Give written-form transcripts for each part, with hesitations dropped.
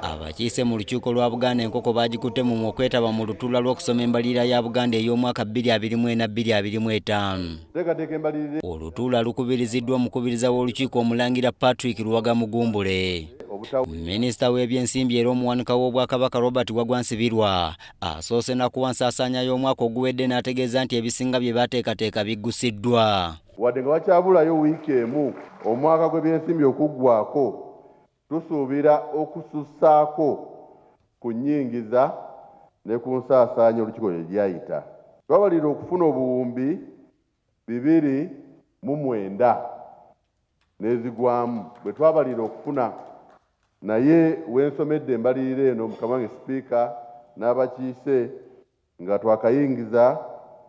Abakiise mu lukiiko lwa Buganda enkoko bagikutte mu okwetaba mu lutuula lw'okusoma embalirira ya Buganda ey'omwaka 2024-2025. Olutuula lukubiriziddwa omukubiriza w'olukiiko omulangira Patrick Luwaga Mugumbule. Minisita w'ebyensimbi era omuwanika w'Obwakabaka Robert Waggwa Nsibirwa asoose na kuwa nsaasaanya y'omwaka oguwedde n'ategeeza nti ebisinga bye bateekateeka biggusiddwa. Wadde nga wakyabulayo wiiki emu omwaka gw'ebyensimbi okuggwaako, tusuubira okusussaako ku nnyingiza ne ku nsaasaanya olukiiko lye lyayita. Twabalira okufuna obuwumbi 209 n'ezigwamu bwe twabalira okufuna, naye wensomedde embalirira eno Mukamange Sipiika n'abakiise nga twakayingiza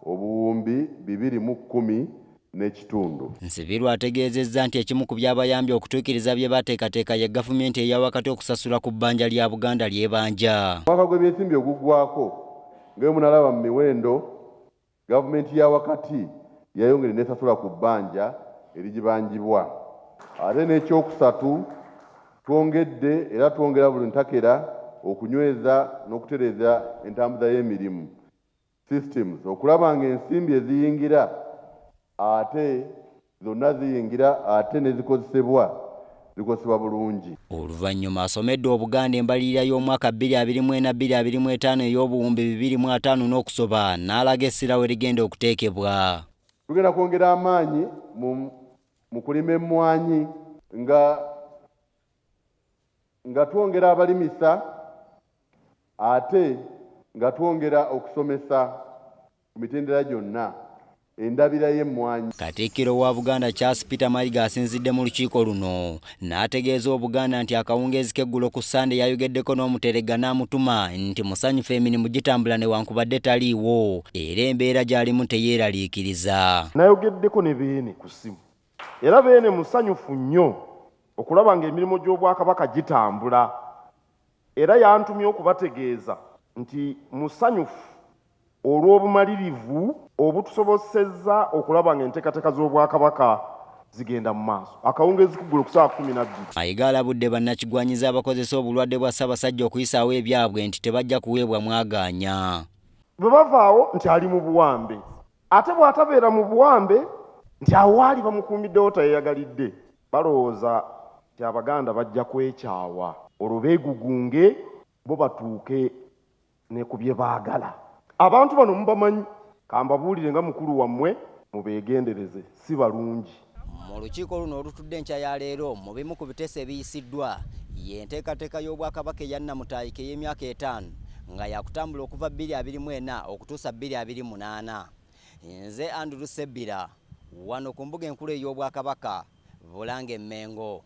obuwumbi 210 n'ekitundu. Nsibirwa ategeezezza nti ekimu ku byabayambye okutuukiriza bye bateekateeka ye gavumenti eya wakati okusasula ku bbanja lya Buganda ly'ebanja. Omwaka gw'ebyensimbi oguggwaako nga munalaba mu miwendo, gavumenti ya wakati yayongera n'esasula ku bbanja erigibanjibwa. Ate n'ekyokusatu twongedde era twongera buli ntakera okunyweza n'okutereeza entambuza y'emirimu systems, okulaba nga ensimbi eziyingira ate zonna ziyingira ate nezikozesebwa zikozesebwa bulungi. Oluvannyuma asomedde Obuganda embalirira y'omwaka 2024-2025 ey'obuwumbi 205 n'okusoba n'alaga essira we rigenda okuteekebwa. Tugenda kwongera amaanyi mu kulima emmwanyi nga twongera abalimisa ate nga twongera okusomesa ku mitendera gyonna endabira y'emmwanyi. Katikkiro wa Buganda Charles Peter Mayiga asinzidde mu lukiiko luno n'ategeeza Obuganda nti akawungeezi k'eggulo ku Sande yayogeddeko n'omuterega n'amutuma nti musanyufu emirimu gitambula newankubadde taliiwo era embeera gy'alimu teyeeraliikiriza. Nayogeddeko ne Beene ku ssimu era Beene musanyufu nnyo okulaba ng'emirimu gy'Obwakabaka gitambula, era yantumye okubategeeza nti musanyufu olw'obumalirivu obutusobosezza okulaba ng'enteekateeka z'Obwakabaka zigenda mu maaso. Akawungeezi kuggulu ku ssaawa 12. Mayiga alabudde bannakigwanyiza abakozesa obulwadde bwa Ssaabasajja okuyisaawo ebyabwe nti tebajja kuweebwa mwagaanya. Bwe bavaawo nti ali mu buwambe, ate bw'atabeera mu buwambe nti awo ali bamukuumiddewo tayeyagalidde. Balowooza nti Abaganda bajja kwekyawa olwo beegugunge bo batuuke ne ku bye baagala. Abantu bano mubamanyi, kambabuulire nga mukulu wammwe mubeegendereze, si balungi. Mu lukiiko luno olutudde enkya ya leero mu bimu ku biteeso ebiyisiddwa y'enteekateeka y'Obwakabaka eya Nnamutaayike y'emyaka 5 nga yakutambula okuva 2024 okutuusa 2028. Nze Andrew Sebbira, wano ku mbuga enkulu ey'Obwakabaka Bulange Mmengo.